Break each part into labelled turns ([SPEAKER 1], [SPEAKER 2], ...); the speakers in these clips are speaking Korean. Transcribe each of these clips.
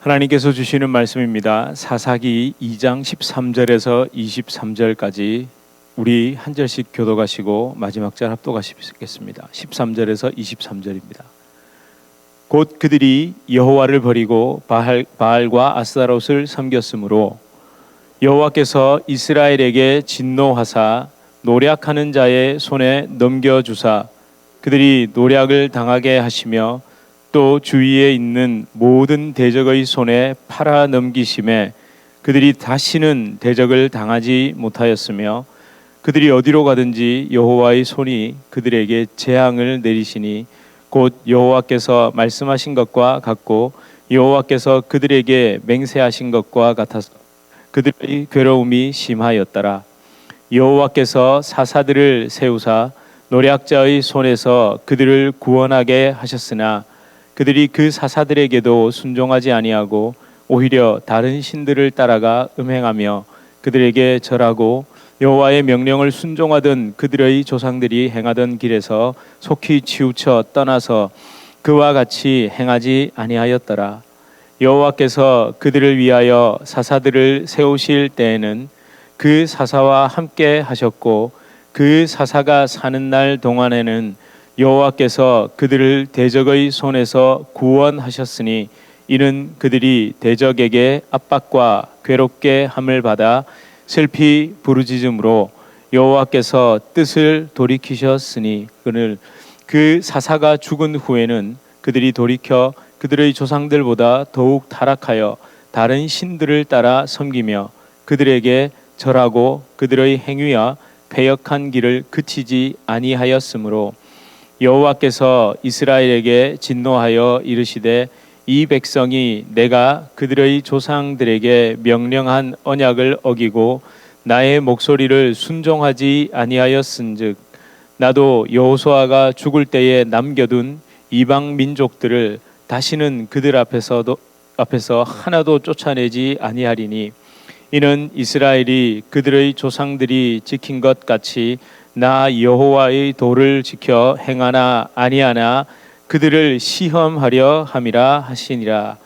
[SPEAKER 1] 하나님께서 주시는 말씀입니다. 사사기 2장 13절에서 23절까지 우리 한 절씩 교독하시고 마지막 절 합독하시겠습니다. 13절에서 23절입니다. 곧 그들이 여호와를 버리고 바알과 아스타롯을 섬겼으므로 여호와께서 이스라엘에게 진노하사 노략하는 자의 손에 넘겨주사 그들이 노략을 당하게 하시며 또 주위에 있는 모든 대적의 손에 팔아 넘기심에 그들이 다시는 대적을 당하지 못하였으며 그들이 어디로 가든지 여호와의 손이 그들에게 재앙을 내리시니 곧 여호와께서 말씀하신 것과 같고 여호와께서 그들에게 맹세하신 것과 같아서 그들의 괴로움이 심하였더라. 여호와께서 사사들을 세우사 노략자의 손에서 그들을 구원하게 하셨으나 그들이 그 사사들에게도 순종하지 아니하고 오히려 다른 신들을 따라가 음행하며 그들에게 절하고 여호와의 명령을 순종하던 그들의 조상들이 행하던 길에서 속히 치우쳐 떠나서 그와 같이 행하지 아니하였더라. 여호와께서 그들을 위하여 사사들을 세우실 때에는 그 사사와 함께 하셨고 그 사사가 사는 날 동안에는 여호와께서 그들을 대적의 손에서 구원하셨으니 이는 그들이 대적에게 압박과 괴롭게 함을 받아 슬피 부르짖음으로 여호와께서 뜻을 돌이키셨으니 그는 그 사사가 죽은 후에는 그들이 돌이켜 그들의 조상들보다 더욱 타락하여 다른 신들을 따라 섬기며 그들에게 절하고 그들의 행위와 패역한 길을 그치지 아니하였으므로 여호와께서 이스라엘에게 진노하여 이르시되 이 백성이 내가 그들의 조상들에게 명령한 언약을 어기고 나의 목소리를 순종하지 아니하였은즉 나도 여호수아가 죽을 때에 남겨둔 이방 민족들을 다시는 그들 앞에서 하나도 쫓아내지 아니하리니 이는 이스라엘이 그들의 조상들이 지킨 것 같이 나 여호와의 도를 지켜 행하나 아니하나 그들을 시험하려 함이라 하시니라.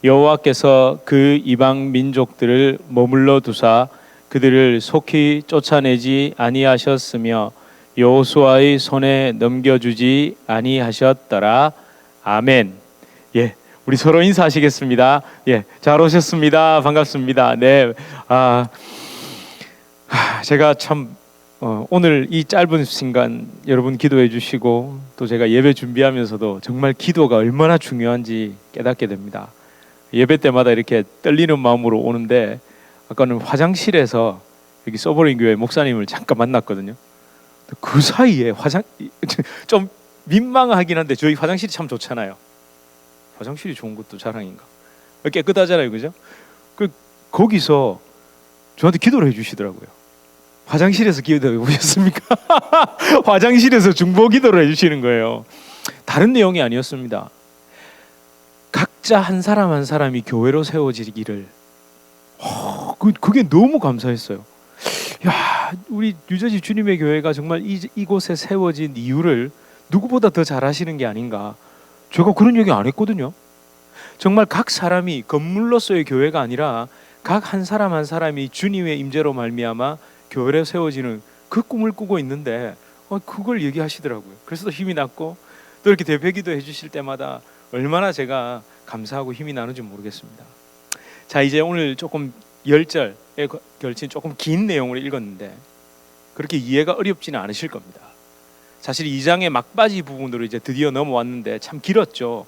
[SPEAKER 1] 여호와께서 그 이방 민족들을 머물러 두사 그들을 속히 쫓아내지 아니하셨으며 여호수아의 손에 넘겨주지 아니하셨더라. 아멘. 예, 우리 서로 인사하시겠습니다. 예, 잘 오셨습니다. 반갑습니다. 네, 제가 참 오늘 이 짧은 순간 여러분 기도해 주시고 또 제가 예배 준비하면서도 정말 기도가 얼마나 중요한지 깨닫게 됩니다. 예배 때마다 이렇게 떨리는 마음으로 오는데 아까는 화장실에서 여기 서버린 교회 목사님을 잠깐 만났거든요. 그 사이에 좀 민망하긴 한데 저희 화장실이 참 좋잖아요. 화장실이 좋은 것도 자랑인가? 깨끗하잖아요, 그죠? 거기서 저한테 기도를 해주시더라고요. 화장실에서 기도해 보셨습니까? 화장실에서 중보 기도를 해주시는 거예요. 다른 내용이 아니었습니다. 각자 한 사람 한 사람이 교회로 세워지기를 그게 너무 감사했어요. 야, 우리 뉴저지 주님의 교회가 정말 이곳에 세워진 이유를 누구보다 더 잘 아시는 게 아닌가. 제가 그런 얘기 안 했거든요. 정말 각 사람이 건물로서의 교회가 아니라 각 한 사람 한 사람이 주님의 임재로 말미암아 교회로 세워지는 그 꿈을 꾸고 있는데 그걸 얘기하시더라고요. 그래서 더 힘이 났고 또 이렇게 대배기도 해주실 때마다 얼마나 제가 감사하고 힘이 나는지 모르겠습니다. 자, 이제 오늘 조금 10절에 걸친 조금 긴 내용을 읽었는데 그렇게 이해가 어렵지는 않으실 겁니다. 사실 2장의 막바지 부분으로 이제 드디어 넘어왔는데 참 길었죠.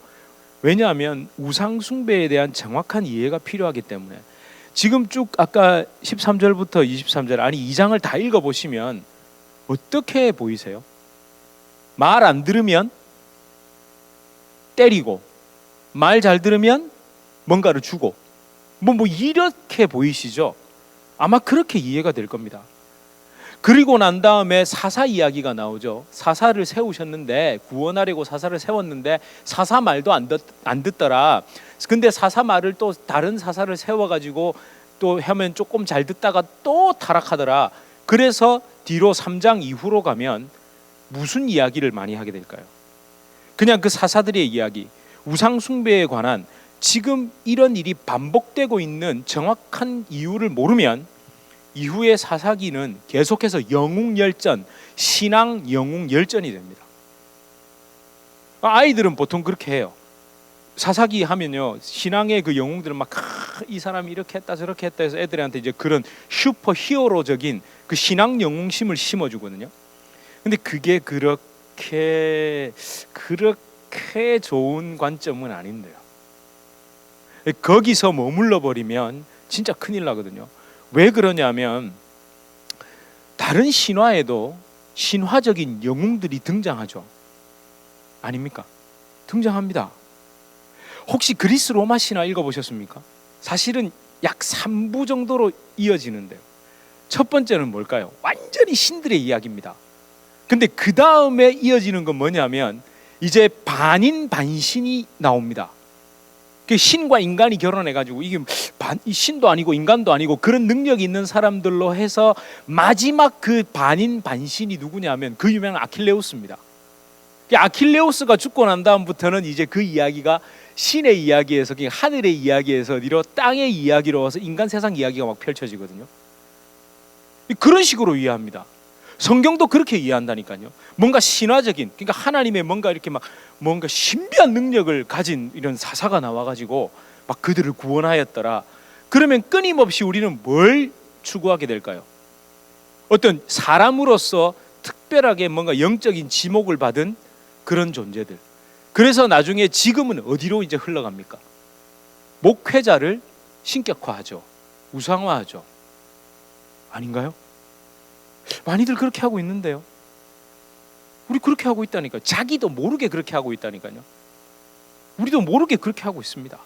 [SPEAKER 1] 왜냐하면 우상 숭배에 대한 정확한 이해가 필요하기 때문에 지금 쭉 아까 13절부터 23절 아니 2장을 다 읽어보시면 어떻게 보이세요? 말 안 들으면 때리고 말 잘 들으면 뭔가를 주고 뭐 이렇게 보이시죠? 아마 그렇게 이해가 될 겁니다. 그리고 난 다음에 사사 이야기가 나오죠. 사사를 세우셨는데 구원하려고 사사를 세웠는데 사사 말도 안 듣더라. 근데 사사 말을 또 다른 사사를 세워가지고 또 하면 조금 잘 듣다가 또 타락하더라. 그래서 뒤로 3장 이후로 가면 무슨 이야기를 많이 하게 될까요? 그냥 그 사사들의 이야기, 우상 숭배에 관한 지금 이런 일이 반복되고 있는 정확한 이유를 모르면 이후의 사사기는 계속해서 영웅열전, 신앙 영웅열전이 됩니다. 아이들은 보통 그렇게 해요. 사사기 하면요, 신앙의 그 영웅들은 막 이 사람이 이렇게 했다 저렇게 했다 해서 애들한테 이제 그런 슈퍼 히어로적인 그 신앙 영웅심을 심어주거든요. 근데 그게 그렇게 좋은 관점은 아닌데요. 거기서 머물러 버리면 진짜 큰일 나거든요. 왜 그러냐면 다른 신화에도 신화적인 영웅들이 등장하죠. 아닙니까? 등장합니다. 혹시 그리스 로마 신화 읽어보셨습니까? 사실은 약 3부 정도로 이어지는데요. 첫 번째는 뭘까요? 완전히 신들의 이야기입니다. 근데 그 다음에 이어지는 건 뭐냐면 이제 반인 반신이 나옵니다. 신과 인간이 결혼해가지고 이게 신도 아니고 인간도 아니고 그런 능력이 있는 사람들로 해서 마지막 그 반인 반신이 누구냐면 그 유명한 아킬레우스입니다. 아킬레우스가 죽고 난 다음부터는 이제 그 이야기가 신의 이야기에서 하늘의 이야기에서 이로 땅의 이야기로 와서 인간 세상 이야기가 막 펼쳐지거든요. 그런 식으로 이해합니다. 성경도 그렇게 이해한다니까요. 뭔가 신화적인, 그러니까 하나님의 뭔가 이렇게 막 뭔가 신비한 능력을 가진 이런 사사가 나와가지고 막 그들을 구원하였더라. 그러면 끊임없이 우리는 뭘 추구하게 될까요? 어떤 사람으로서 특별하게 뭔가 영적인 지목을 받은 그런 존재들. 그래서 나중에 지금은 어디로 이제 흘러갑니까? 목회자를 신격화하죠. 우상화하죠. 아닌가요? 많이들 그렇게 하고 있는데요. 우리 그렇게 하고 있다니까요. 자기도 모르게 그렇게 하고 있다니까요. 우리도 모르게 그렇게 하고 있습니다.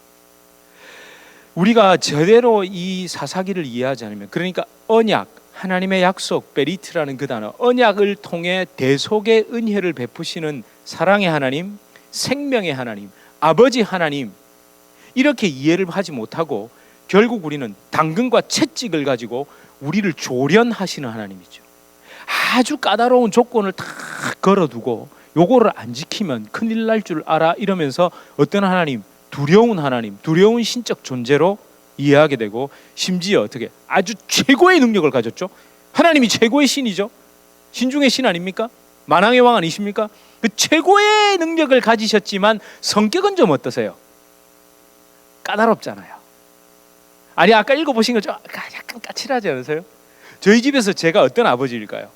[SPEAKER 1] 우리가 제대로 이 사사기를 이해하지 않으면, 그러니까 언약, 하나님의 약속, 베리트라는 그 단어, 언약을 통해 대속의 은혜를 베푸시는 사랑의 하나님, 생명의 하나님, 아버지 하나님, 이렇게 이해를 하지 못하고 결국 우리는 당근과 채찍을 가지고 우리를 조련하시는 하나님이죠. 아주 까다로운 조건을 다 걸어두고 요거를 안 지키면 큰일 날 줄 알아 이러면서 어떤 하나님, 두려운 신적 존재로 이해하게 되고, 심지어 어떻게 아주 최고의 능력을 가졌죠. 하나님이 최고의 신이죠. 신 중의 신 아닙니까? 만왕의 왕 아니십니까? 그 최고의 능력을 가지셨지만 성격은 좀 어떠세요? 까다롭잖아요. 아니 아까 읽어보신 거 좀 약간 까칠하지 않으세요? 저희 집에서 제가 어떤 아버지일까요?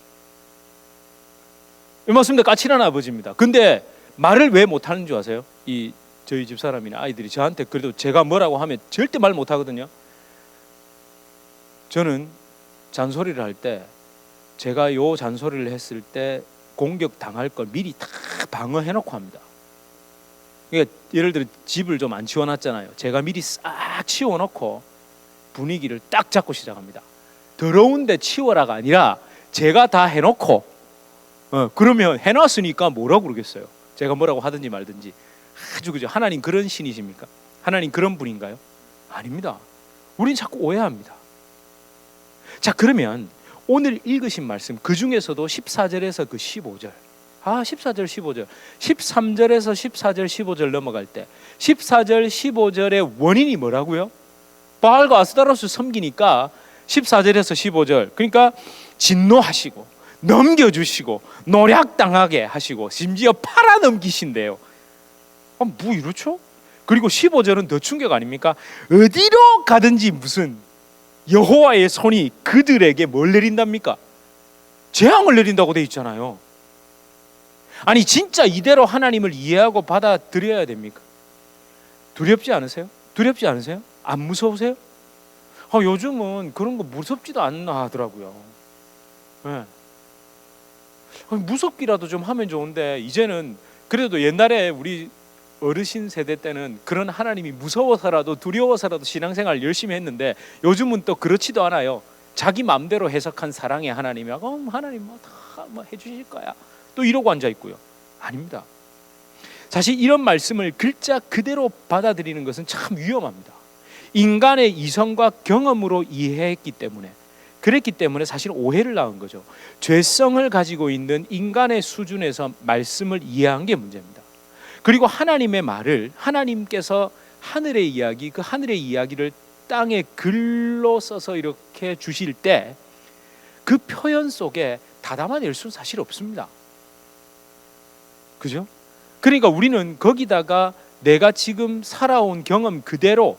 [SPEAKER 1] 맞습니다. 까칠한 아버지입니다. 근데 말을 왜 못하는 줄 아세요? 저희 집 사람이나 아이들이 저한테 그래도 제가 뭐라고 하면 절대 말 못하거든요. 저는 잔소리를 할 때, 제가 요 잔소리를 했을 때 공격 당할 걸 미리 다 방어해놓고 합니다. 그러니까 예를 들어 집을 좀 안 치워놨잖아요. 제가 미리 싹 치워놓고 분위기를 딱 잡고 시작합니다. 더러운데 치워라가 아니라 제가 다 해놓고 그러면 해놨으니까 뭐라고 그러겠어요. 제가 뭐라고 하든지 말든지. 아주 그죠. 하나님 그런 신이십니까? 하나님 그런 분인가요? 아닙니다. 우린 자꾸 오해합니다. 자, 그러면 오늘 읽으신 말씀 그 중에서도 14절에서 그 15절, 14절 15절, 13절에서 14절 15절 넘어갈 때 14절 15절의 원인이 뭐라고요? 바알과 아스타로스 섬기니까 14절에서 15절, 그러니까 진노하시고 넘겨주시고 노략당하게 하시고 심지어 팔아넘기신대요. 뭐 이렇죠? 그리고 15절은 더 충격 아닙니까? 어디로 가든지 무슨 여호와의 손이 그들에게 뭘 내린답니까? 재앙을 내린다고 돼 있잖아요. 아니 진짜 이대로 하나님을 이해하고 받아들여야 됩니까? 두렵지 않으세요? 두렵지 않으세요? 안 무서우세요? 요즘은 그런 거 무섭지도 않나 하더라고요. 네. 무섭기라도 좀 하면 좋은데, 이제는 그래도 옛날에 우리 어르신 세대 때는 그런 하나님이 무서워서라도 두려워서라도 신앙생활 열심히 했는데, 요즘은 또 그렇지도 않아요. 자기 마음대로 해석한 사랑의 하나님이 하나님 다 해주실 거야 또 이러고 앉아 있고요. 아닙니다. 사실 이런 말씀을 글자 그대로 받아들이는 것은 참 위험합니다. 인간의 이성과 경험으로 이해했기 때문에, 그랬기 때문에 사실 오해를 낳은 거죠. 죄성을 가지고 있는 인간의 수준에서 말씀을 이해한 게 문제입니다. 그리고 하나님의 말을 하나님께서 하늘의 이야기, 그 하늘의 이야기를 땅에 글로 써서 이렇게 주실 때 그 표현 속에 다 담아낼 수는 사실 없습니다. 그죠? 그러니까 우리는 거기다가 내가 지금 살아온 경험 그대로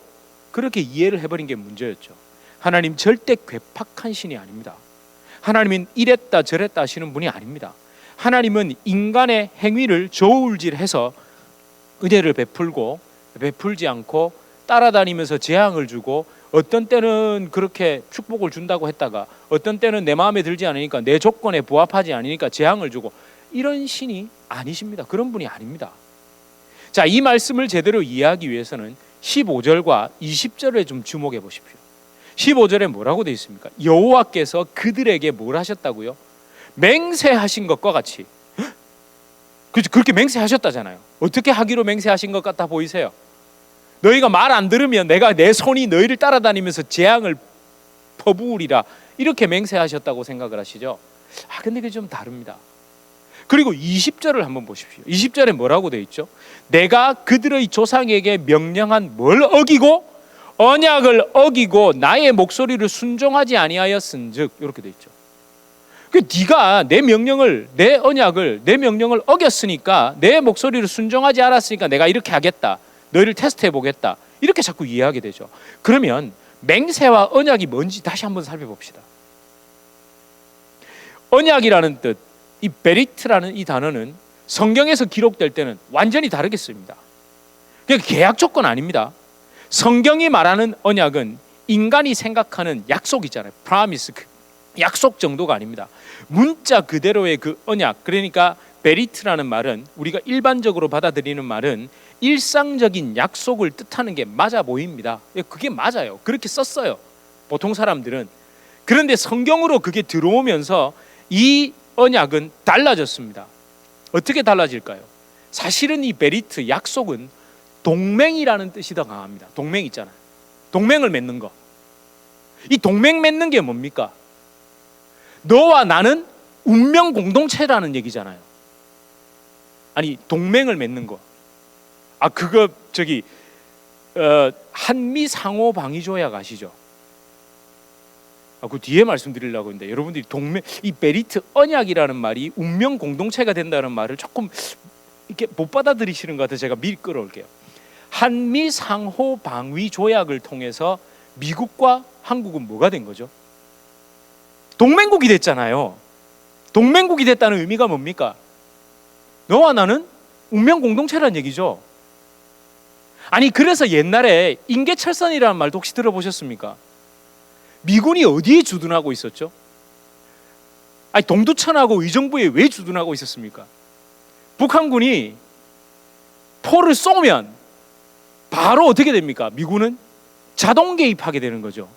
[SPEAKER 1] 그렇게 이해를 해버린 게 문제였죠. 하나님 절대 괴팍한 신이 아닙니다. 하나님은 이랬다 저랬다 하시는 분이 아닙니다. 하나님은 인간의 행위를 저울질해서 은혜를 베풀고 베풀지 않고 따라다니면서 재앙을 주고, 어떤 때는 그렇게 축복을 준다고 했다가 어떤 때는 내 마음에 들지 않으니까, 내 조건에 부합하지 않으니까 재앙을 주고, 이런 신이 아니십니다. 그런 분이 아닙니다. 자, 이 말씀을 제대로 이해하기 위해서는 15절과 20절에 좀 주목해 보십시오. 15절에 뭐라고 되어 있습니까? 여호와께서 그들에게 뭘 하셨다고요? 맹세하신 것과 같이. 그렇게 맹세하셨다잖아요. 어떻게 하기로 맹세하신 것 같아 보이세요? 너희가 말 안 들으면 내가 내 손이 너희를 따라다니면서 재앙을 퍼부으리라, 이렇게 맹세하셨다고 생각을 하시죠? 근데 그게 좀 다릅니다. 그리고 20절을 한번 보십시오. 20절에 뭐라고 되어 있죠? 내가 그들의 조상에게 명령한 뭘 어기고 언약을 어기고 나의 목소리를 순종하지 아니하였은즉, 이렇게 되어 있죠. 네가 내 명령을, 내 언약을, 내 명령을 어겼으니까, 내 목소리를 순종하지 않았으니까 내가 이렇게 하겠다, 너희를 테스트해 보겠다, 이렇게 자꾸 이해하게 되죠. 그러면 맹세와 언약이 뭔지 다시 한번 살펴봅시다. 언약이라는 뜻, 이 베리트라는 이 단어는 성경에서 기록될 때는 완전히 다르게 씁니다. 그러니까 계약 조건 아닙니다. 성경이 말하는 언약은 인간이 생각하는 약속이잖아요. 프라미스, 약속 정도가 아닙니다. 문자 그대로의 그 언약, 그러니까 베리트라는 말은 우리가 일반적으로 받아들이는 말은 일상적인 약속을 뜻하는 게 맞아 보입니다. 그게 맞아요. 그렇게 썼어요, 보통 사람들은. 그런데 성경으로 그게 들어오면서 이 언약은 달라졌습니다. 어떻게 달라질까요? 사실은 이 베리트, 약속은 동맹이라는 뜻이 더 강합니다. 동맹 있잖아요. 동맹을 맺는 거. 이 동맹 맺는 게 뭡니까? 너와 나는 운명 공동체라는 얘기잖아요. 아니, 동맹을 맺는 거. 그거 한미 상호 방위 조약 아시죠? 그 뒤에 말씀드리려고 했는데, 여러분들이 동맹, 이 베리트 언약이라는 말이 운명 공동체가 된다는 말을 조금 이렇게 못 받아들이시는 것 같아서 제가 미리 끌어올게요. 한미 상호 방위 조약을 통해서 미국과 한국은 뭐가 된 거죠? 동맹국이 됐잖아요. 동맹국이 됐다는 의미가 뭡니까? 너와 나는 운명 공동체라는 얘기죠. 아니, 그래서 옛날에 인계철선이라는 말도 혹시 들어보셨습니까? 미군이 어디에 주둔하고 있었죠? 동두천하고 의정부에 왜 주둔하고 있었습니까? 북한군이 포를 쏘면 바로 어떻게 됩니까? 미군은 자동 개입하게 되는 거죠.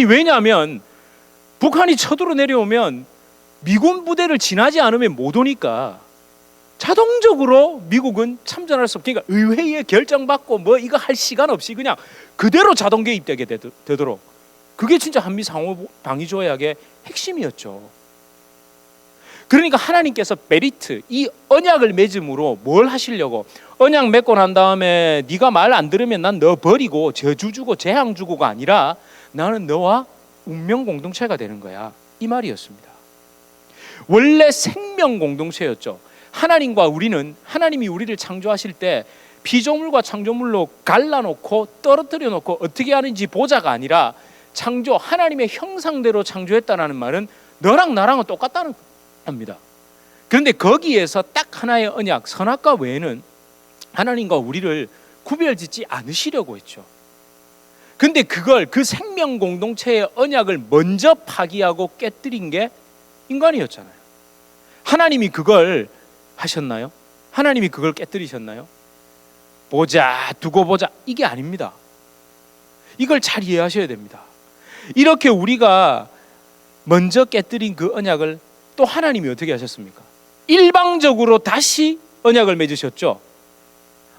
[SPEAKER 1] 왜냐하면 북한이 쳐들어 내려오면 미군 부대를 지나지 않으면 못 오니까 자동적으로 미국은 참전할 수 없으니까 의회에 결정받고 뭐 이거 할 시간 없이 그냥 그대로 자동 개입되게 되도록, 그게 진짜 한미 상호 방위 조약의 핵심이었죠. 그러니까 하나님께서 베리트, 이 언약을 맺음으로 뭘 하시려고? 언약 맺고 난 다음에 네가 말 안 들으면 난 너 버리고 저주 주고 재앙 주고가 아니라 나는 너와 운명 공동체가 되는 거야, 이 말이었습니다. 원래 생명 공동체였죠. 하나님과 우리는, 하나님이 우리를 창조하실 때 피조물과 창조물로 갈라놓고 떨어뜨려 놓고 어떻게 하는지 보자가 아니라 창조, 하나님의 형상대로 창조했다는 말은 너랑 나랑은 똑같다는 겁니다. 그런데 거기에서 딱 하나의 언약, 선악과 외에는 하나님과 우리를 구별짓지 않으시려고 했죠. 근데 그걸, 그 생명 공동체의 언약을 먼저 파기하고 깨뜨린 게 인간이었잖아요. 하나님이 그걸 하셨나요? 하나님이 그걸 깨뜨리셨나요? 보자, 두고 보자, 이게 아닙니다. 이걸 잘 이해하셔야 됩니다. 이렇게 우리가 먼저 깨뜨린 그 언약을 또 하나님이 어떻게 하셨습니까? 일방적으로 다시 언약을 맺으셨죠.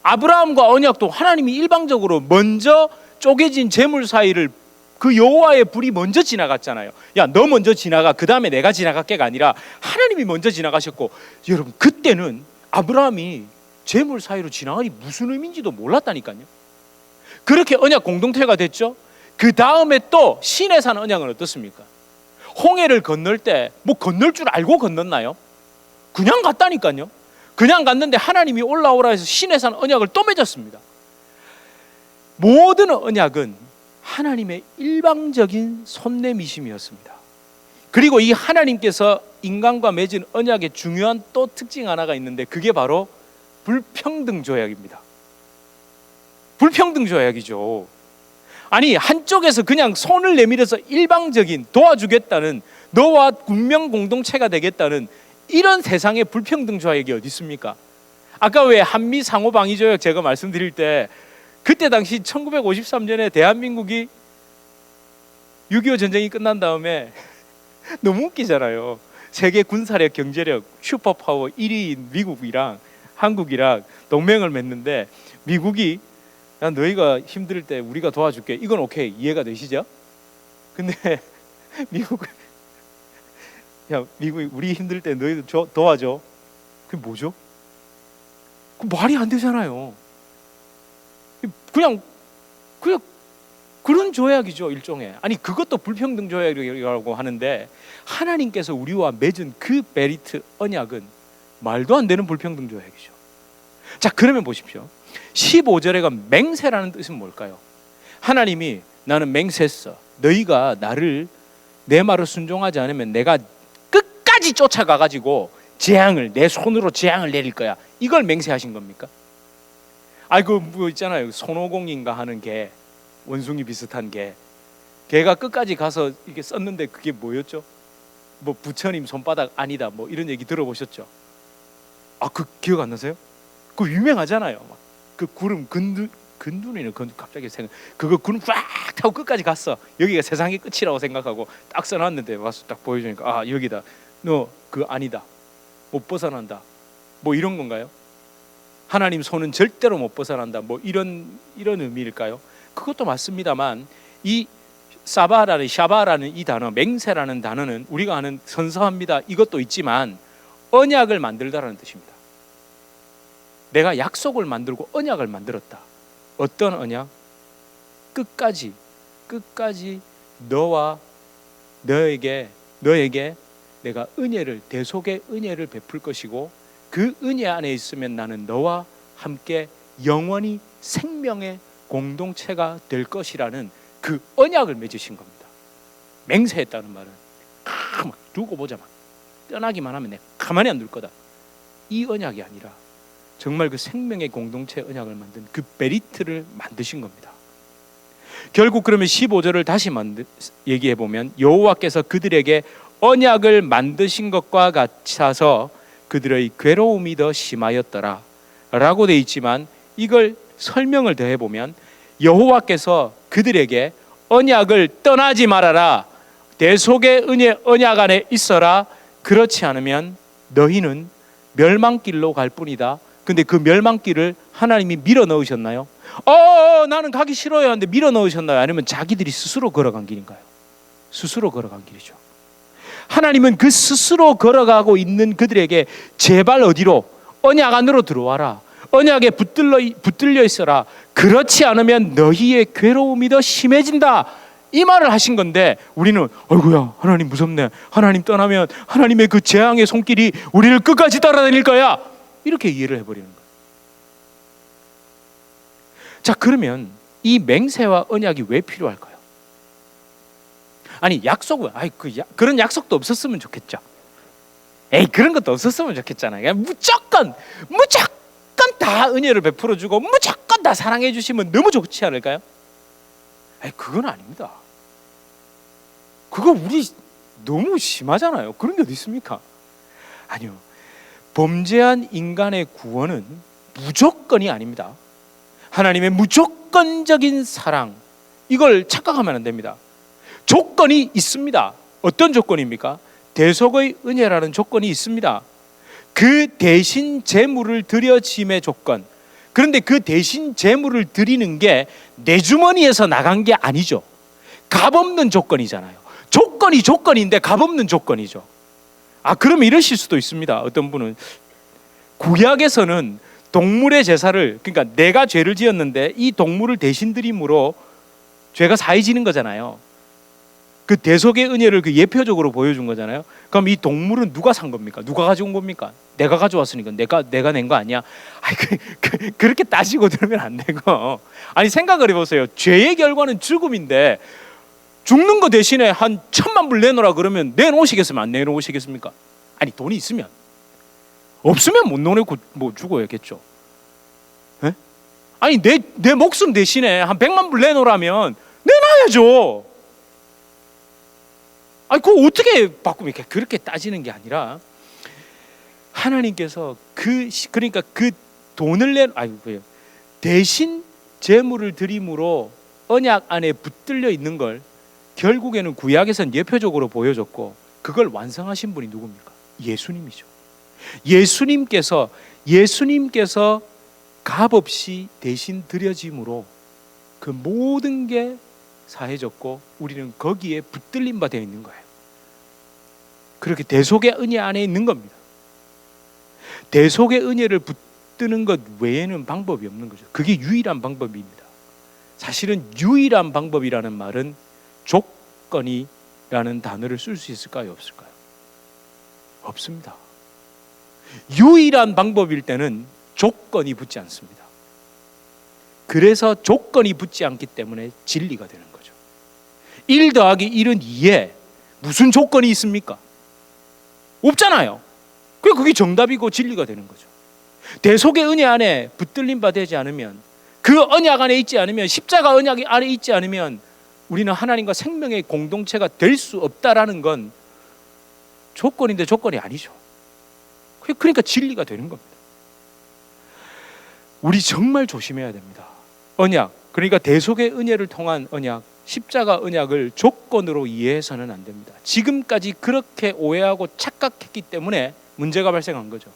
[SPEAKER 1] 아브라함과 언약도 하나님이 일방적으로 먼저 쪼개진 재물 사이를 그 여호와의 불이 먼저 지나갔잖아요. 야, 너 먼저 지나가, 그 다음에 내가 지나갈게가 아니라 하나님이 먼저 지나가셨고, 여러분, 그때는 아브라함이 재물 사이로 지나가니 무슨 의미인지도 몰랐다니까요. 그렇게 언약 공동체가 됐죠. 그 다음에 또 시내산 언약은 어떻습니까? 홍해를 건널 때 뭐 건널 줄 알고 건넜나요? 그냥 갔다니까요. 그냥 갔는데 하나님이 올라오라 해서 시내산 언약을 또 맺었습니다. 모든 언약은 하나님의 일방적인 손내미심이었습니다. 그리고 이 하나님께서 인간과 맺은 언약의 중요한 또 특징 하나가 있는데 그게 바로 불평등 조약입니다. 불평등 조약이죠. 아니, 한쪽에서 그냥 손을 내밀어서 일방적인 도와주겠다는, 너와 군명 공동체가 되겠다는 이런 세상의 불평등 조약이 어디 있습니까? 아까 왜 한미 상호 방위 조약 제가 말씀드릴 때 그때 당시 1953년에 대한민국이 6.25 전쟁이 끝난 다음에 너무 웃기잖아요. 세계 군사력, 경제력, 슈퍼파워 1위인 미국이랑 한국이랑 동맹을 맺는데 미국이 야, 너희가 힘들 때 우리가 도와줄게. 이건 오케이. 이해가 되시죠? 근데 미국이 우리 힘들 때 너희도 도와줘. 그게 뭐죠? 그 말이 안 되잖아요. 그냥 그런 조약이죠, 일종의. 아니, 그것도 불평등 조약이라고 하는데 하나님께서 우리와 맺은 그 메리트 언약은 말도 안 되는 불평등 조약이죠. 자, 그러면 보십시오. 15절에가 맹세라는 뜻은 뭘까요? 하나님이 나는 맹세했어. 너희가 내 말을 순종하지 않으면 내가 끝까지 쫓아가가지고 내 손으로 재앙을 내릴 거야. 이걸 맹세하신 겁니까? 아이고, 뭐 있잖아요. 손오공인가 하는 개, 원숭이 비슷한 개가 끝까지 가서 이렇게 썼는데 그게 뭐였죠? 뭐 부처님 손바닥 아니다, 뭐 이런 얘기 들어보셨죠? 아, 그 기억 안 나세요? 그거 유명하잖아요. 막 그 구름 근둔이는 갑자기 그거 구름 쫙 타고 끝까지 갔어. 여기가 세상의 끝이라고 생각하고 딱 써놨는데 와서 딱 보여주니까 아, 여기다. 너 그 아니다. 못 벗어난다. 뭐 이런 건가요? 하나님 손은 절대로 못 벗어난다. 뭐 이런 의미일까요? 그것도 맞습니다만 이 샤바라는 이 단어, 맹세라는 단어는 우리가 아는 선서합니다. 이것도 있지만 언약을 만들다라는 뜻입니다. 내가 약속을 만들고 언약을 만들었다. 어떤 언약? 끝까지 너에게 내가 대속의 은혜를 베풀 것이고 그 은혜 안에 있으면 나는 너와 함께 영원히 생명의 공동체가 될 것이라는 그 언약을 맺으신 겁니다. 맹세했다는 말은 막 두고 보자, 막 떠나기만 하면 내가 가만히 안 둘 거다. 이 언약이 아니라 정말 그 생명의 공동체 언약을 만든 그 메리트를 만드신 겁니다. 결국 그러면 15절을 다시 얘기해 보면 여호와께서 그들에게 언약을 만드신 것과 같아서 그들의 괴로움이 더 심하였더라 라고 되어 있지만 이걸 설명을 더해 보면 여호와께서 그들에게 언약을 떠나지 말아라, 대속의 은혜 언약 안에 있어라, 그렇지 않으면 너희는 멸망길로 갈 뿐이다. 근데 그 멸망길을 하나님이 밀어 넣으셨나요? 나는 가기 싫어요 하는데 밀어 넣으셨나요? 아니면 자기들이 스스로 걸어간 길인가요? 스스로 걸어간 길이죠. 하나님은 그 스스로 걸어가고 있는 그들에게 제발 어디로? 언약 안으로 들어와라. 언약에 붙들려 있어라. 그렇지 않으면 너희의 괴로움이 더 심해진다. 이 말을 하신 건데 우리는 어이구야, 하나님 무섭네. 하나님 떠나면 하나님의 그 재앙의 손길이 우리를 끝까지 따라다닐 거야. 이렇게 이해를 해버리는 거예요. 자, 그러면 이 맹세와 언약이 왜 필요할까요? 아니, 약속은 그런 약속도 없었으면 좋겠죠. 그런 것도 없었으면 좋겠잖아요. 그냥 무조건 다 은혜를 베풀어주고 무조건 다 사랑해 주시면 너무 좋지 않을까요? 그건 아닙니다. 그거 우리 너무 심하잖아요. 그런 게 어디 있습니까? 아니요. 범죄한 인간의 구원은 무조건이 아닙니다. 하나님의 무조건적인 사랑, 이걸 착각하면 안 됩니다. 조건이 있습니다. 어떤 조건입니까? 대속의 은혜라는 조건이 있습니다. 그 대신 제물을 드려짐의 조건. 그런데 그 대신 제물을 드리는 게 내 주머니에서 나간 게 아니죠. 값없는 조건이잖아요. 조건인데 값없는 조건이죠. 그러면 이러실 수도 있습니다. 어떤 분은 구약에서는 동물의 제사를, 그러니까 내가 죄를 지었는데 이 동물을 대신 드림으로 죄가 사해지는 거잖아요. 그 대속의 은혜를 그 예표적으로 보여준 거잖아요. 그럼 이 동물은 누가 산 겁니까? 누가 가져온 겁니까? 내가 가져왔으니까 내가 낸 거 아니야? 아니, 그렇게 따지고 들으면 안 되고. 아니, 생각을 해보세요. 죄의 결과는 죽음인데 죽는 거 대신에 한 1,000만 불 내놓으라 그러면 내놓으시겠으면 안 내놓으시겠습니까? 아니, 돈이 있으면. 없으면 못 내놓고 뭐 죽어야겠죠. 에? 아니, 내 목숨 대신에 한 100만 불 내놓으라면 내놔야죠. 아니, 그거 어떻게 바꿉니까? 그렇게 따지는 게 아니라 하나님께서 그러니까 그 돈을 대신 제물을 드림으로 언약 안에 붙들려 있는 걸 결국에는 구약에서는 예표적으로 보여줬고, 그걸 완성하신 분이 누굽니까? 예수님이죠. 예수님께서 값없이 대신 드려짐으로 그 모든 게 사해졌고 우리는 거기에 붙들림 바 되어 있는 거예요. 그렇게 대속의 은혜 안에 있는 겁니다. 대속의 은혜를 붙드는 것 외에는 방법이 없는 거죠. 그게 유일한 방법입니다. 사실은 유일한 방법이라는 말은 조건이라는 단어를 쓸 수 있을까요? 없을까요? 없습니다. 유일한 방법일 때는 조건이 붙지 않습니다. 그래서 조건이 붙지 않기 때문에 진리가 되는 거죠. 1 더하기 1은 2에 무슨 조건이 있습니까? 없잖아요. 그게 정답이고 진리가 되는 거죠. 대속의 은혜 안에 붙들림 바 되지 않으면, 그 언약 안에 있지 않으면, 십자가 언약 안에 있지 않으면 우리는 하나님과 생명의 공동체가 될 수 없다라는 건 조건인데 조건이 아니죠. 그러니까 진리가 되는 겁니다. 우리 정말 조심해야 됩니다. 언약, 그러니까 대속의 은혜를 통한 언약, 십자가 언약을 조건으로 이해해서는 안 됩니다. 지금까지 그렇게 오해하고 착각했기 때문에 문제가 발생한 거죠.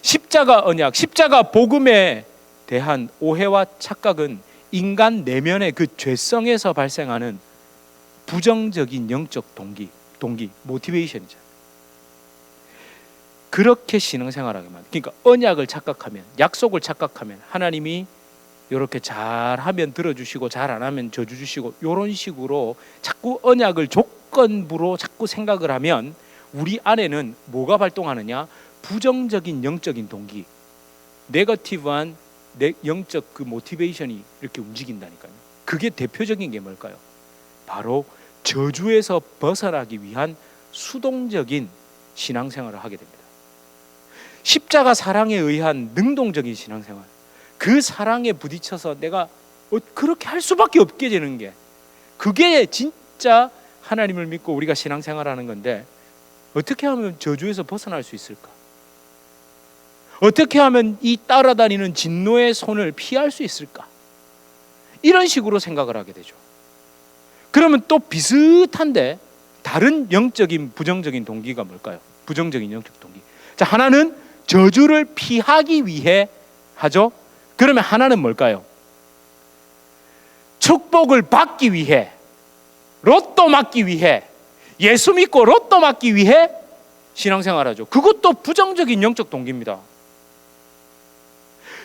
[SPEAKER 1] 십자가 언약, 십자가 복음에 대한 오해와 착각은 인간 내면의 그 죄성에서 발생하는 부정적인 영적 동기, 모티베이션이죠. 그렇게 신앙생활하게 만든. 그러니까 언약을 착각하면, 약속을 착각하면 하나님이 이렇게 잘하면 들어주시고 잘 안 하면 저주 주시고, 이런 식으로 자꾸 언약을 조건부로 자꾸 생각을 하면 우리 안에는 뭐가 발동하느냐? 부정적인 영적인 동기, 네거티브한 영적 그 모티베이션이 이렇게 움직인다니까요. 그게 대표적인 게 뭘까요? 바로 저주에서 벗어나기 위한 수동적인 신앙생활을 하게 됩니다. 십자가 사랑에 의한 능동적인 신앙생활, 그 사랑에 부딪혀서 내가 그렇게 할 수밖에 없게 되는 게, 그게 진짜 하나님을 믿고 우리가 신앙생활하는 건데, 어떻게 하면 저주에서 벗어날 수 있을까? 어떻게 하면 이 따라다니는 진노의 손을 피할 수 있을까? 이런 식으로 생각을 하게 되죠. 그러면 또 비슷한데 다른 영적인 부정적인 동기가 뭘까요? 부정적인 영적 동기. 자, 하나는 저주를 피하기 위해 하죠. 그러면 하나는 뭘까요? 축복을 받기 위해, 로또 맞기 위해, 예수 믿고 로또 맞기 위해 신앙생활하죠. 그것도 부정적인 영적 동기입니다.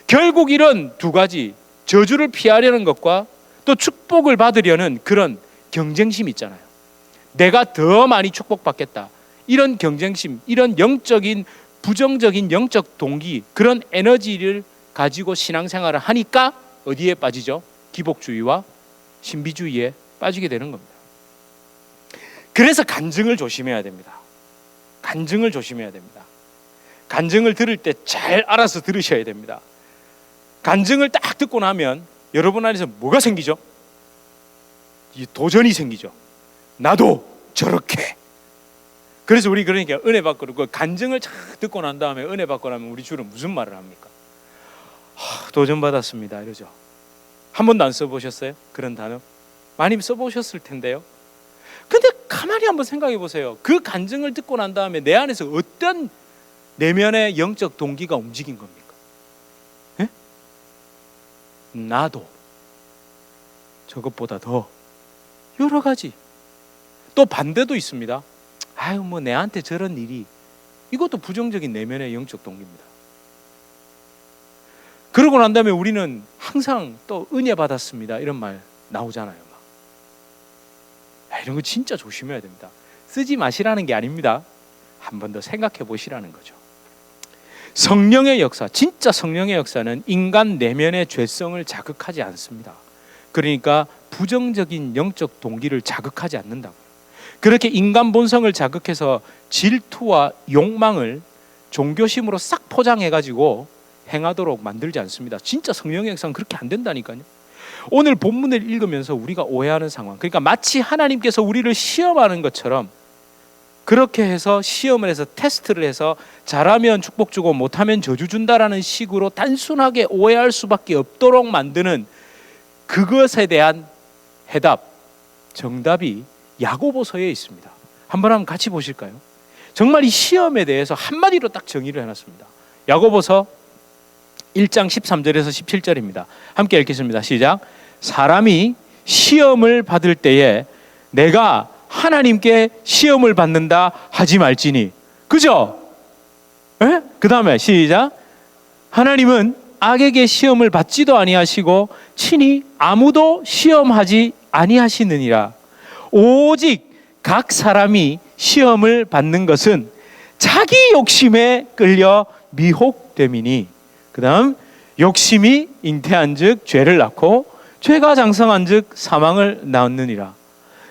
[SPEAKER 1] 결국 이런 두 가지, 저주를 피하려는 것과 또 축복을 받으려는 그런 경쟁심 있잖아요. 내가 더 많이 축복받겠다, 이런 경쟁심, 이런 영적인 부정적인 영적 동기, 그런 에너지를 가지고 신앙생활을 하니까 어디에 빠지죠? 기복주의와 신비주의에 빠지게 되는 겁니다. 그래서 간증을 조심해야 됩니다. 간증을 조심해야 됩니다. 간증을 들을 때 잘 알아서 들으셔야 됩니다. 간증을 딱 듣고 나면 여러분 안에서 뭐가 생기죠? 이 도전이 생기죠. 나도 저렇게. 그래서 우리 그러니까 은혜 받고, 그 간증을 쫙 듣고 난 다음에 은혜 받고 나면 우리 주로 무슨 말을 합니까? 도전 받았습니다 이러죠. 한 번도 안 써보셨어요? 그런 단어 많이 써보셨을 텐데요. 근데 가만히 한번 생각해 보세요. 그 간증을 듣고 난 다음에 내 안에서 어떤 내면의 영적 동기가 움직인 겁니까? 에? 나도 저것보다 더 여러 가지. 또 반대도 있습니다. 아유, 뭐 내한테 저런 일이, 이것도 부정적인 내면의 영적 동기입니다. 그러고 난 다음에 우리는 항상 또 은혜 받았습니다 이런 말 나오잖아요. 이런 거 진짜 조심해야 됩니다. 쓰지 마시라는 게 아닙니다. 한 번 더 생각해 보시라는 거죠. 성령의 역사, 진짜 성령의 역사는 인간 내면의 죄성을 자극하지 않습니다. 그러니까 부정적인 영적 동기를 자극하지 않는다고요. 그렇게 인간 본성을 자극해서 질투와 욕망을 종교심으로 싹 포장해가지고 행하도록 만들지 않습니다. 진짜 성령의 역사는 그렇게 안 된다니까요. 오늘 본문을 읽으면서 우리가 오해하는 상황, 그러니까 마치 하나님께서 우리를 시험하는 것처럼 그렇게 해서 시험을 해서 테스트를 해서 잘하면 축복 주고 못하면 저주 준다라는 식으로 단순하게 오해할 수밖에 없도록 만드는 그것에 대한 해답, 정답이 야고보서에 있습니다. 한번 같이 보실까요? 정말 이 시험에 대해서 한마디로 딱 정의를 해놨습니다. 야고보서 1장 13절에서 17절입니다. 함께 읽겠습니다. 시작. 사람이 시험을 받을 때에 내가 하나님께 시험을 받는다 하지 말지니. 그죠? 그 다음에 시작. 하나님은 악에게 시험을 받지도 아니하시고 친히 아무도 시험하지 아니하시느니라. 오직 각 사람이 시험을 받는 것은 자기 욕심에 끌려 미혹됨이니. 그 다음 욕심이 잉태한즉 죄를 낳고 죄가 장성한즉 사망을 낳느니라.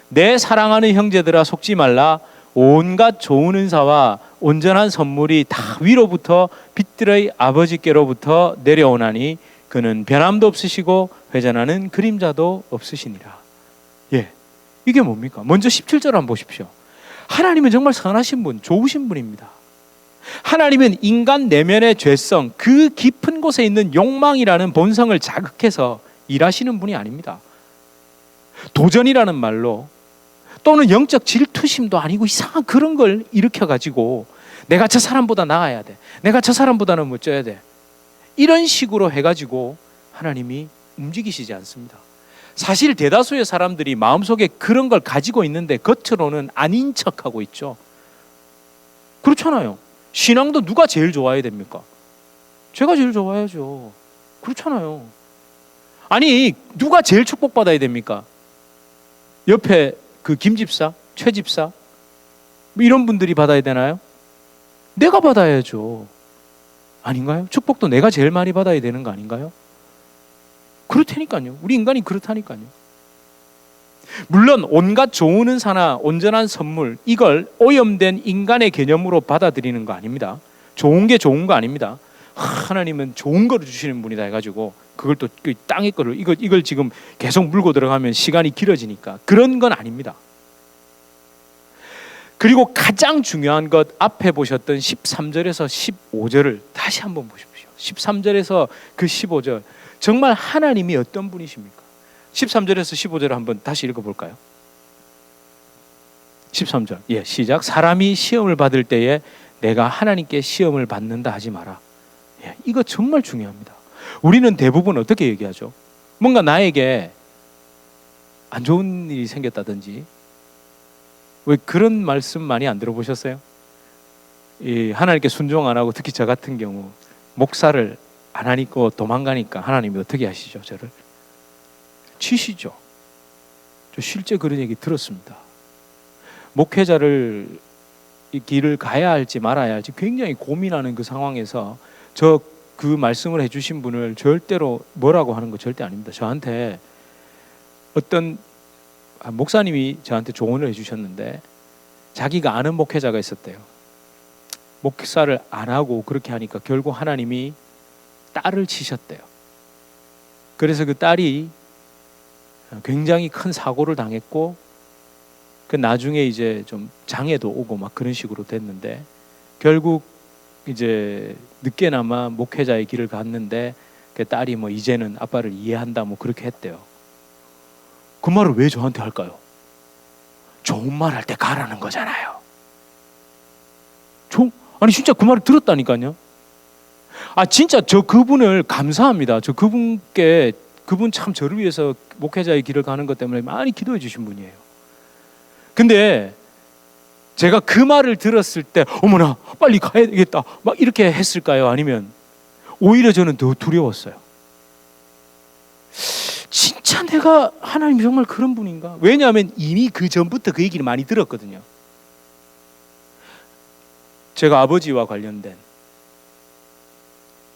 [SPEAKER 1] 내 사랑하는 형제들아 속지 말라. 온갖 좋은 은사와 온전한 선물이 다 위로부터 빛들의 아버지께로부터 내려오나니 그는 변함도 없으시고 회전하는 그림자도 없으시니라. 이게 뭡니까? 먼저 17절 한번 보십시오. 하나님은 정말 선하신 분, 좋으신 분입니다. 하나님은 인간 내면의 죄성, 그 깊은 곳에 있는 욕망이라는 본성을 자극해서 일하시는 분이 아닙니다. 도전이라는 말로 또는 영적 질투심도 아니고 이상한 그런 걸 일으켜가지고 내가 저 사람보다 나아야 돼, 내가 저 사람보다는 멋져야 돼, 이런 식으로 해가지고 하나님이 움직이시지 않습니다. 사실 대다수의 사람들이 마음속에 그런 걸 가지고 있는데 겉으로는 아닌 척하고 있죠. 그렇잖아요. 신앙도 누가 제일 좋아해야 됩니까? 제가 제일 좋아야죠. 그렇잖아요. 아니 누가 제일 축복받아야 됩니까? 옆에 그 김집사, 최집사 이런 분들이 받아야 되나요? 내가 받아야죠. 아닌가요? 축복도 내가 제일 많이 받아야 되는 거 아닌가요? 그렇다니까요. 우리 인간이 그렇다니까요. 물론 온갖 좋은 은사나 온전한 선물, 이걸 오염된 인간의 개념으로 받아들이는 거 아닙니다. 좋은 게 좋은 거 아닙니다. 하나님은 좋은 거를 주시는 분이다 해가지고 그걸 또 땅의 거를 이걸 지금 계속 물고 들어가면 시간이 길어지니까 그런 건 아닙니다. 그리고 가장 중요한 것 앞에 보셨던 13절에서 15절을 다시 한번 보십시오. 13절에서 그 15절, 정말 하나님이 어떤 분이십니까? 13절에서 15절을 한번 다시 읽어볼까요? 13절 시작. 사람이 시험을 받을 때에 내가 하나님께 시험을 받는다 하지 마라. 이거 정말 중요합니다. 우리는 대부분 어떻게 얘기하죠? 뭔가 나에게 안 좋은 일이 생겼다든지, 왜 그런 말씀 많이 안 들어보셨어요? 하나님께 순종 안 하고 특히 저 같은 경우 목사를 안 하니까 도망가니까 하나님이 어떻게 하시죠? 저를 치시죠. 저 실제 그런 얘기 들었습니다. 목회자를 이 길을 가야 할지 말아야 할지 굉장히 고민하는 그 상황에서 그 말씀을 해주신 분을 절대로 뭐라고 하는 거 절대 아닙니다. 저한테 어떤 목사님이 저한테 조언을 해주셨는데, 자기가 아는 목회자가 있었대요. 목사를 안 하고 그렇게 하니까 결국 하나님이 딸을 치셨대요. 그래서 그 딸이 굉장히 큰 사고를 당했고, 그 나중에 이제 좀 장애도 오고 막 그런 식으로 됐는데, 결국 이제 늦게나마 목회자의 길을 갔는데 그 딸이 뭐 이제는 아빠를 이해한다 뭐 그렇게 했대요. 그 말을 왜 저한테 할까요? 좋은 말 할 때 가라는 거잖아요. 아니 진짜 그 말을 들었다니까요. 진짜 저 그분을 감사합니다. 저 그분 참 저를 위해서 목회자의 길을 가는 것 때문에 많이 기도해 주신 분이에요. 근데 제가 그 말을 들었을 때 어머나 빨리 가야 되겠다 막 이렇게 했을까요? 아니면 오히려 저는 더 두려웠어요. 진짜 내가 하나님 정말 그런 분인가? 왜냐하면 이미 그 전부터 그 얘기를 많이 들었거든요. 제가 아버지와 관련된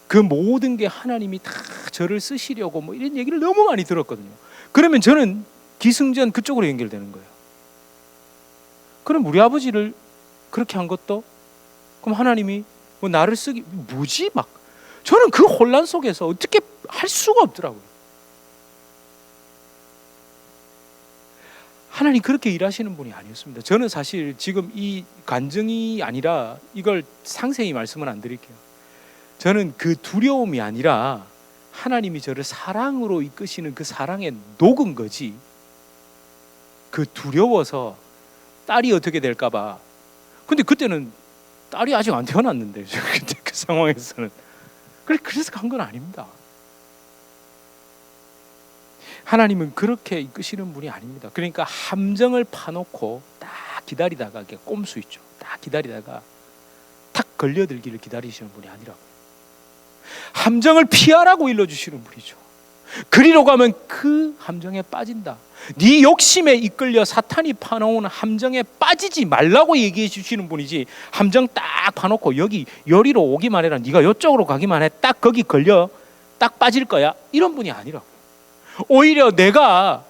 [SPEAKER 1] 그 모든 게 하나님이 다 저를 쓰시려고 뭐 이런 얘기를 너무 많이 들었거든요. 그러면 저는 기승전 그쪽으로 연결되는 거예요. 그럼 우리 아버지를 그렇게 한 것도 그럼 하나님이 뭐 나를 쓰기 뭐지? 막 저는 그 혼란 속에서 어떻게 할 수가 없더라고요. 하나님 그렇게 일하시는 분이 아니었습니다. 저는 사실 지금 이 간증이 아니라 이걸 상세히 말씀은 안 드릴게요. 저는 그 두려움이 아니라 하나님이 저를 사랑으로 이끄시는 그 사랑에 녹은 거지, 그 두려워서 딸이 어떻게 될까 봐. 근데 그때는 딸이 아직 안 태어났는데 그때 그 상황에서는 그래서 간 건 아닙니다. 하나님은 그렇게 이끄시는 분이 아닙니다. 그러니까 함정을 파놓고 딱 기다리다가 꼼수 있죠. 딱 기다리다가 탁 걸려들기를 기다리시는 분이 아니라고요. 함정을 피하라고 일러주시는 분이죠. 그리로 가면 그 함정에 빠진다. 네 욕심에 이끌려 사탄이 파놓은 함정에 빠지지 말라고 얘기해 주시는 분이지, 함정 딱 파놓고 여기 여리로 오기만 해라, 네가 이쪽으로 가기만 해, 딱 거기 걸려 딱 빠질 거야, 이런 분이 아니라고요. 오히려 내가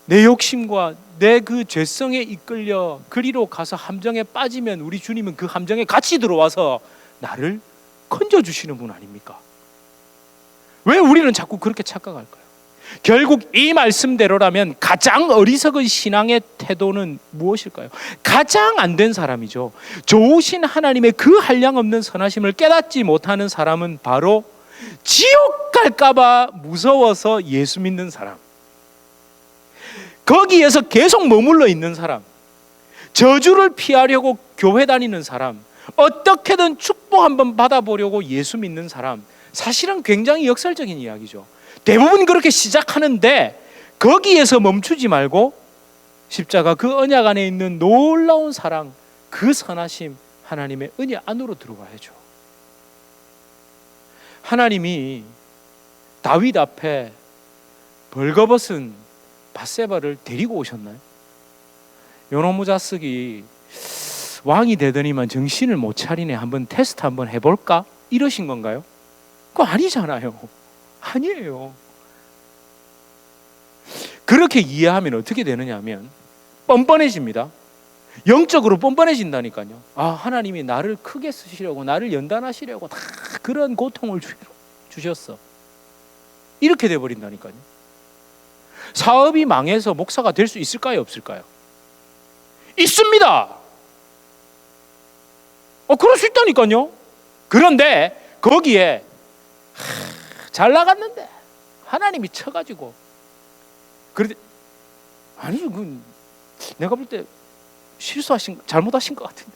[SPEAKER 1] 내 욕심과 내 그 죄성에 이끌려 그리로 가서 함정에 빠지면 우리 주님은 그 함정에 같이 들어와서 나를 건져주시는 분 아닙니까? 왜 우리는 자꾸 그렇게 착각할까요? 결국 이 말씀대로라면 가장 어리석은 신앙의 태도는 무엇일까요? 가장 안 된 사람이죠. 좋으신 하나님의 그 한량없는 선하심을 깨닫지 못하는 사람은 바로 지옥 갈까봐 무서워서 예수 믿는 사람, 거기에서 계속 머물러 있는 사람, 저주를 피하려고 교회 다니는 사람, 어떻게든 축복 한번 받아보려고 예수 믿는 사람, 사실은 굉장히 역설적인 이야기죠. 대부분 그렇게 시작하는데 거기에서 멈추지 말고 십자가 그 언약 안에 있는 놀라운 사랑, 그 선하심, 하나님의 은혜 안으로 들어가야죠. 하나님이 다윗 앞에 벌거벗은 밧세바를 데리고 오셨나요? 요노무 자식이 왕이 되더니만 정신을 못 차리네, 한번 테스트 한번 해볼까? 이러신 건가요? 그거 아니잖아요. 아니에요. 그렇게 이해하면 어떻게 되느냐 하면 뻔뻔해집니다. 영적으로 뻔뻔해진다니까요. 아, 하나님이 나를 크게 쓰시려고, 나를 연단하시려고 다 그런 고통을 주셨어, 이렇게 돼버린다니까요. 사업이 망해서 목사가 될 수 있을까요, 없을까요? 있습니다. 그럴 수 있다니까요. 그런데 거기에 잘 나갔는데 하나님이 쳐가지고, 그런데 아니, 내가 볼 때 잘못하신 것 같은데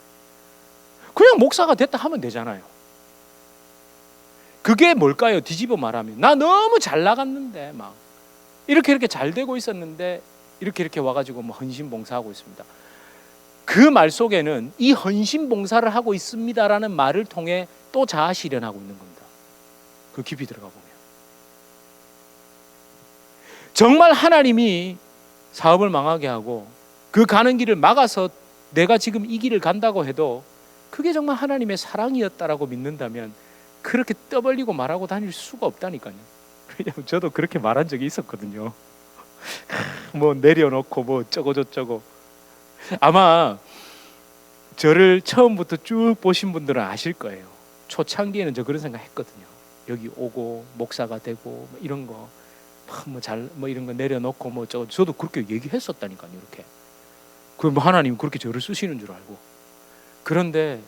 [SPEAKER 1] 그냥 목사가 됐다 하면 되잖아요. 그게 뭘까요? 뒤집어 말하면 나 너무 잘 나갔는데 막 이렇게 잘 되고 있었는데 이렇게 와가지고 뭐 헌신 봉사하고 있습니다. 그 말 속에는 이 헌신 봉사를 하고 있습니다라는 말을 통해 또 자아 실현하고 있는 겁니다. 그 깊이 들어가 보면 정말 하나님이 사업을 망하게 하고 그 가는 길을 막아서 내가 지금 이 길을 간다고 해도 그게 정말 하나님의 사랑이었다라고 믿는다면 그렇게 떠벌리고 말하고 다닐 수가 없다니까요. 왜냐하면 저도 그렇게 말한 적이 있었거든요. 뭐 내려놓고 뭐 어쩌고 아마 저를 처음부터 쭉 보신 분들은 아실 거예요. 초창기에는 저 그런 생각 했거든요. 여기 오고 목사가 되고 뭐 이런 거 뭐 이런 거 내려놓고 뭐 어쩌고, 저도 그렇게 얘기했었다니까요. 이렇게 뭐 하나님 그렇게 저를 쓰시는 줄 알고. 그런데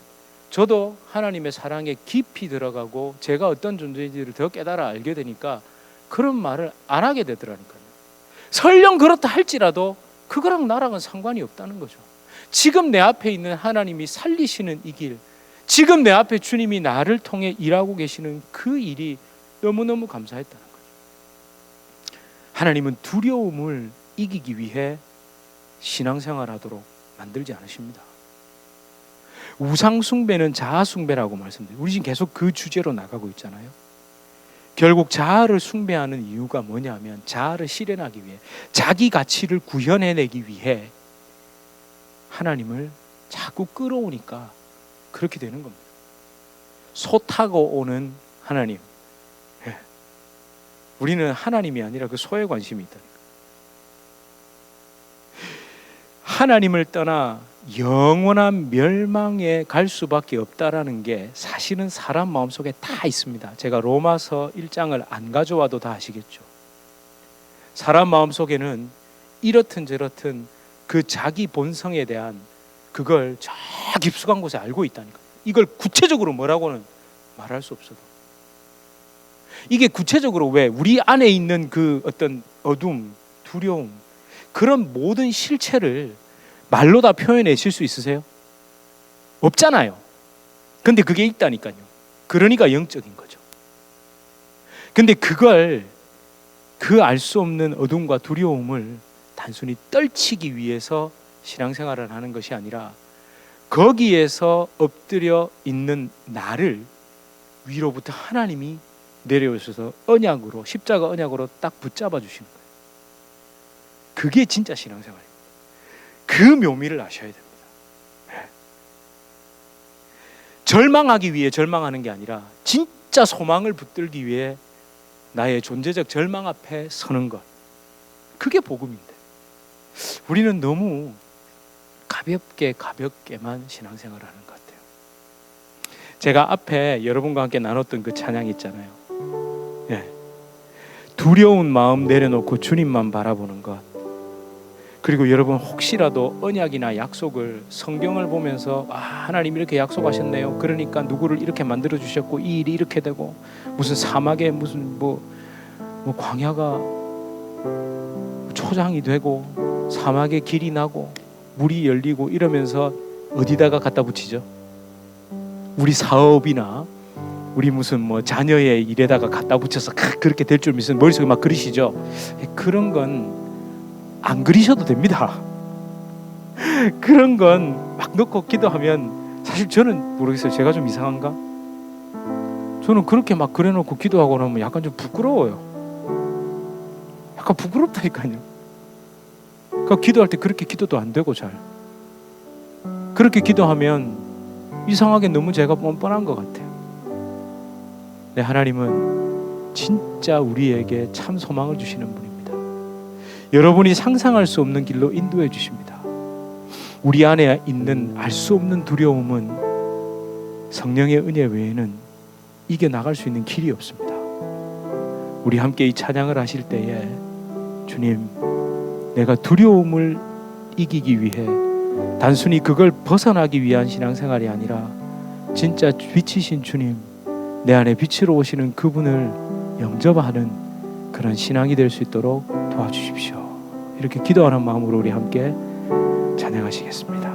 [SPEAKER 1] 저도 하나님의 사랑에 깊이 들어가고 제가 어떤 존재인지를 더 깨달아 알게 되니까 그런 말을 안 하게 되더라니까요. 설령 그렇다 할지라도 그거랑 나랑은 상관이 없다는 거죠. 지금 내 앞에 있는 하나님이 살리시는 이 길, 지금 내 앞에 주님이 나를 통해 일하고 계시는 그 일이 너무너무 감사했다는 거죠. 하나님은 두려움을 이기기 위해 신앙생활하도록 만들지 않으십니다. 우상숭배는 자아숭배라고 말씀드려요. 우리 지금 계속 그 주제로 나가고 있잖아요. 결국 자아를 숭배하는 이유가 뭐냐면 자아를 실현하기 위해, 자기 가치를 구현해내기 위해 하나님을 자꾸 끌어오니까 그렇게 되는 겁니다. 소 타고 오는 하나님. 우리는 하나님이 아니라 그 소에 관심이 있다니까. 하나님을 떠나 영원한 멸망에 갈 수밖에 없다라는 게 사실은 사람 마음속에 다 있습니다. 제가 로마서 1장을 안 가져와도 다 아시겠죠. 사람 마음속에는 이렇든 저렇든 그 자기 본성에 대한 그걸 저 깊숙한 곳에 알고 있다니까. 이걸 구체적으로 뭐라고는 말할 수 없어도, 이게 구체적으로 왜 우리 안에 있는 그 어떤 어둠, 두려움, 그런 모든 실체를 말로 다 표현하실 수 있으세요? 없잖아요. 근데 그게 있다니까요. 그러니까 영적인 거죠. 근데 그걸, 그 알 수 없는 어둠과 두려움을 단순히 떨치기 위해서 신앙생활을 하는 것이 아니라 거기에서 엎드려 있는 나를 위로부터 하나님이 내려오셔서 언약으로, 십자가 언약으로 딱 붙잡아 주시는 거예요. 그게 진짜 신앙생활입니다. 그 묘미를 아셔야 됩니다. 절망하기 위해 절망하는 게 아니라 진짜 소망을 붙들기 위해 나의 존재적 절망 앞에 서는 것, 그게 복음인데 우리는 너무 가볍게만 신앙생활을 하는 것 같아요. 제가 앞에 여러분과 함께 나눴던 그 찬양 있잖아요. 두려운 마음 내려놓고 주님만 바라보는 것. 그리고 여러분, 혹시라도 언약이나 약속을 성경을 보면서 하나님 이렇게 약속하셨네요, 그러니까 누구를 이렇게 만들어 주셨고 이 일이 이렇게 되고 무슨 사막에 무슨 뭐 광야가 초장이 되고 사막에 길이 나고 물이 열리고 이러면서 어디다가 갖다 붙이죠? 우리 사업이나 우리 무슨 자녀의 일에다가 갖다 붙여서 그렇게 될 줄 믿으면 머릿속에 막 그리시죠? 그런 건 안 그리셔도 됩니다. 그런 건 막 넣고 기도하면, 사실 저는 모르겠어요, 제가 좀 이상한가? 저는 그렇게 막 그려놓고 기도하고 나면 약간 좀 부끄러워요. 약간 부끄럽다니까요. 그러니까 기도할 때 그렇게 기도도 안 되고, 잘 그렇게 기도하면 이상하게 너무 제가 뻔뻔한 것 같아요. 네, 하나님은 진짜 우리에게 참 소망을 주시는 분입니다. 여러분이 상상할 수 없는 길로 인도해 주십니다. 우리 안에 있는 알 수 없는 두려움은 성령의 은혜 외에는 이겨나갈 수 있는 길이 없습니다. 우리 함께 이 찬양을 하실 때에, 주님, 내가 두려움을 이기기 위해 단순히 그걸 벗어나기 위한 신앙생활이 아니라 진짜 빛이신 주님, 내 안에 빛으로 오시는 그분을 영접하는 그런 신앙이 될 수 있도록 도와주십시오. 이렇게 기도하는 마음으로 우리 함께 찬양하시겠습니다.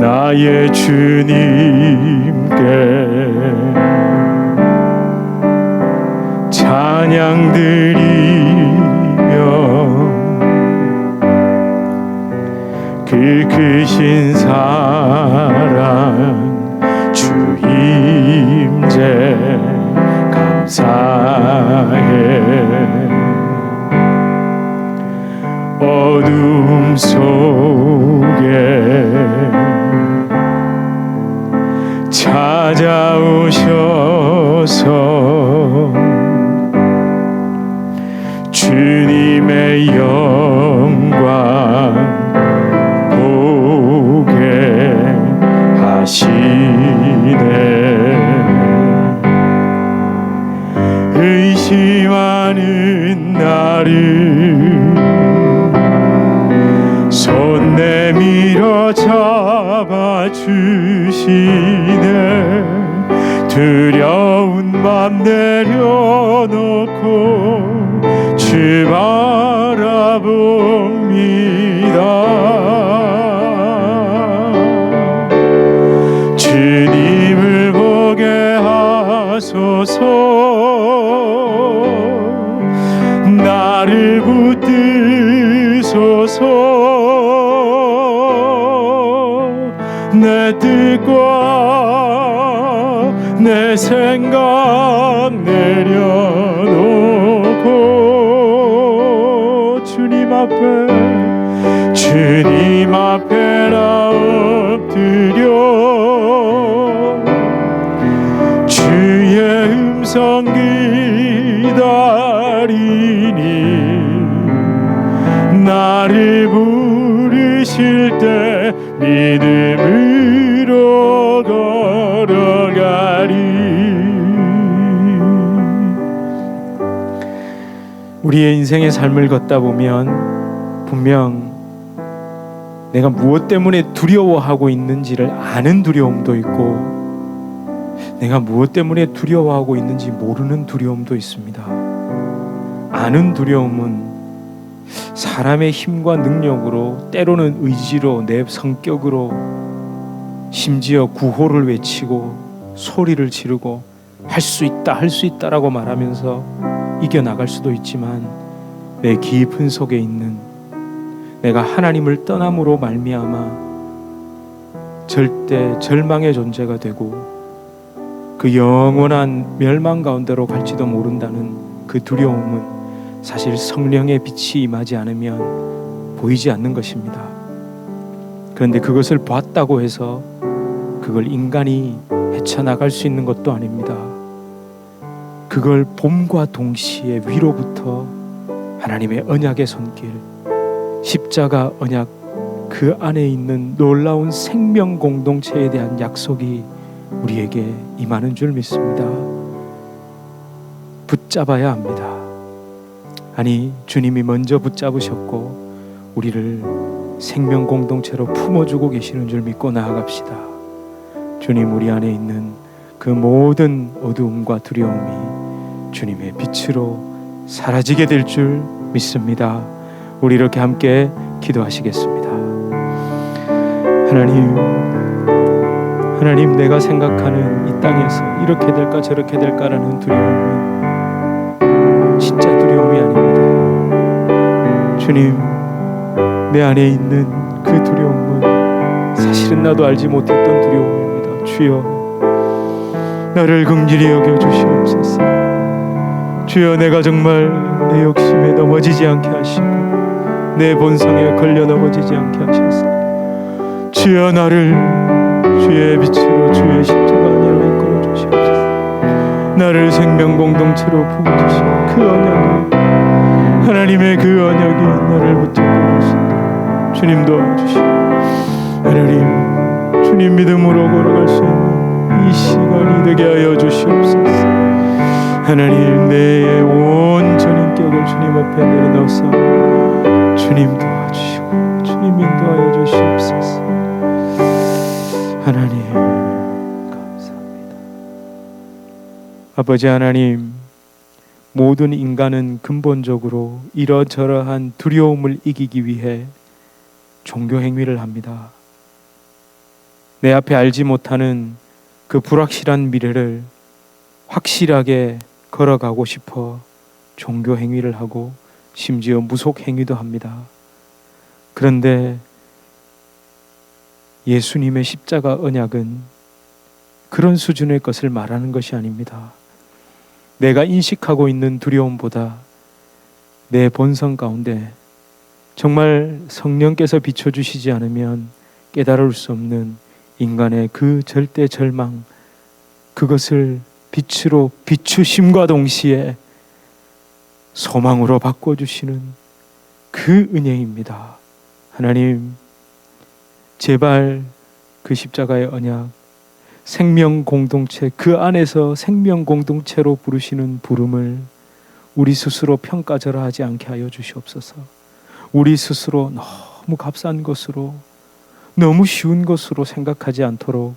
[SPEAKER 1] 나의 주님께 찬양 드리며 그 크신 사랑 주 임재 감사해. 어둠 속에 찾아오셔서 주님의 영광 하시네. 의심하는 나를 손 내밀어 잡아주시네. 두려운 맘 내려놓고 주 바라봅니다. 주님을 보게 하소서. 나 주옵소서. 내 뜻과 내 생각 내려놓고 주님 앞에 나 엎드려 주의 음성 기다리니 나를 부르실 때 믿음으로 걸어가리. 우리의 인생의 삶을 걷다 보면 분명 내가 무엇 때문에 두려워하고 있는지를 아는 두려움도 있고 내가 무엇 때문에 두려워하고 있는지 모르는 두려움도 있습니다. 아는 두려움은 사람의 힘과 능력으로, 때로는 의지로, 내 성격으로, 심지어 구호를 외치고 소리를 지르고 할 수 있다, 할 수 있다라고 말하면서 이겨나갈 수도 있지만 내 깊은 속에 있는 내가 하나님을 떠남으로 말미암아 절대 절망의 존재가 되고 그 영원한 멸망 가운데로 갈지도 모른다는 그 두려움은 사실 성령의 빛이 임하지 않으면 보이지 않는 것입니다. 그런데 그것을 봤다고 해서 그걸 인간이 헤쳐나갈 수 있는 것도 아닙니다. 그걸 봄과 동시에 위로부터 하나님의 언약의 손길, 십자가 언약, 그 안에 있는 놀라운 생명 공동체에 대한 약속이 우리에게 임하는 줄 믿습니다. 붙잡아야 합니다. 아니, 주님이 먼저 붙잡으셨고 우리를 생명 공동체로 품어주고 계시는 줄 믿고 나아갑시다. 주님, 우리 안에 있는 그 모든 어두움과 두려움이 주님의 빛으로 사라지게 될 줄 믿습니다. 우리 이렇게 함께 기도하시겠습니다. 하나님, 내가 생각하는 이 땅에서 이렇게 될까 저렇게 될까라는 두려움은 진짜 두려움이 아닙니다. 주님, 내 안에 있는 그 두려움은 사실은 나도 알지 못했던 두려움입니다. 주여, 나를 긍휼히 여겨 주시옵소서. 주여, 내가 정말 내 욕심에 넘어지지 않게 하시고 내 본성에 걸려 넘어지지 않게 하셔서 주여, 나를 주의 빛으로 주의 십자가 언약을 이끌어 주시옵소서. 나를 생명 공동체로 부어주신 그 언약이, 하나님의 그 언약이 나를 붙잡고 계신다. 주님 도와주시고 하나님, 주님 믿음으로 걸어갈 수 있는 이 시간이 되게 하여 주시옵소서. 하나님, 내 온 전인격을 주님 앞에 내려놓사 주님 도와주시고 주님 인도하여 주시옵소서. 하나님, 감사합니다. 아버지 하나님, 모든 인간은 근본적으로 이러저러한 두려움을 이기기 위해 종교 행위를 합니다. 내 앞에 알지 못하는 그 불확실한 미래를 확실하게 걸어가고 싶어 종교 행위를 하고 심지어 무속 행위도 합니다. 그런데 예수님의 십자가 언약은 그런 수준의 것을 말하는 것이 아닙니다. 내가 인식하고 있는 두려움보다 내 본성 가운데 정말 성령께서 비춰주시지 않으면 깨달을 수 없는 인간의 그 절대 절망, 그것을 빛으로 비추심과 동시에 소망으로 바꿔주시는 그 은혜입니다. 하나님, 제발 그 십자가의 언약, 생명 공동체, 그 안에서 생명 공동체로 부르시는 부름을 우리 스스로 평가절하하지 않게 하여 주시옵소서. 우리 스스로 너무 값싼 것으로, 너무 쉬운 것으로 생각하지 않도록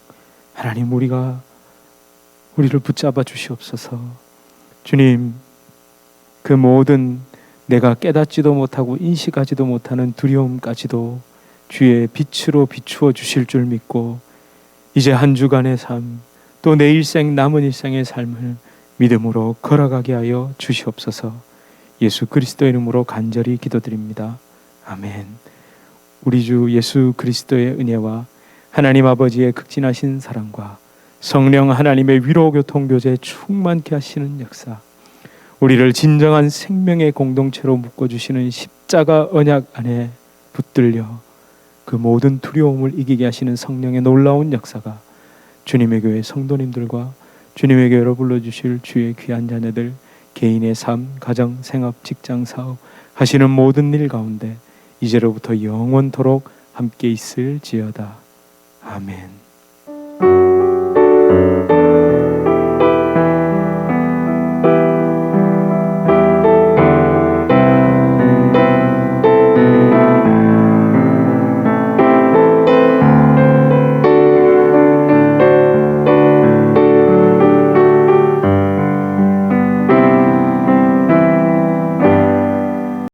[SPEAKER 1] 하나님, 우리를 붙잡아 주시옵소서. 주님, 그 모든 내가 깨닫지도 못하고 인식하지도 못하는 두려움까지도 주의 빛으로 비추어 주실 줄 믿고 이제 한 주간의 삶, 또 내 일생 남은 일생의 삶을 믿음으로 걸어가게 하여 주시옵소서. 예수 그리스도의 이름으로 간절히 기도드립니다. 아멘. 우리 주 예수 그리스도의 은혜와 하나님 아버지의 극진하신 사랑과 성령 하나님의 위로 교통 교제 충만케 하시는 역사, 우리를 진정한 생명의 공동체로 묶어주시는 십자가 언약 안에 붙들려 그 모든 두려움을 이기게 하시는 성령의 놀라운 역사가 주님의 교회 성도님들과 주님의 교회로 불러주실 주의 귀한 자녀들 개인의 삶, 가정, 생업, 직장, 사업 하시는 모든 일 가운데 이제로부터 영원토록 함께 있을지어다. 아멘.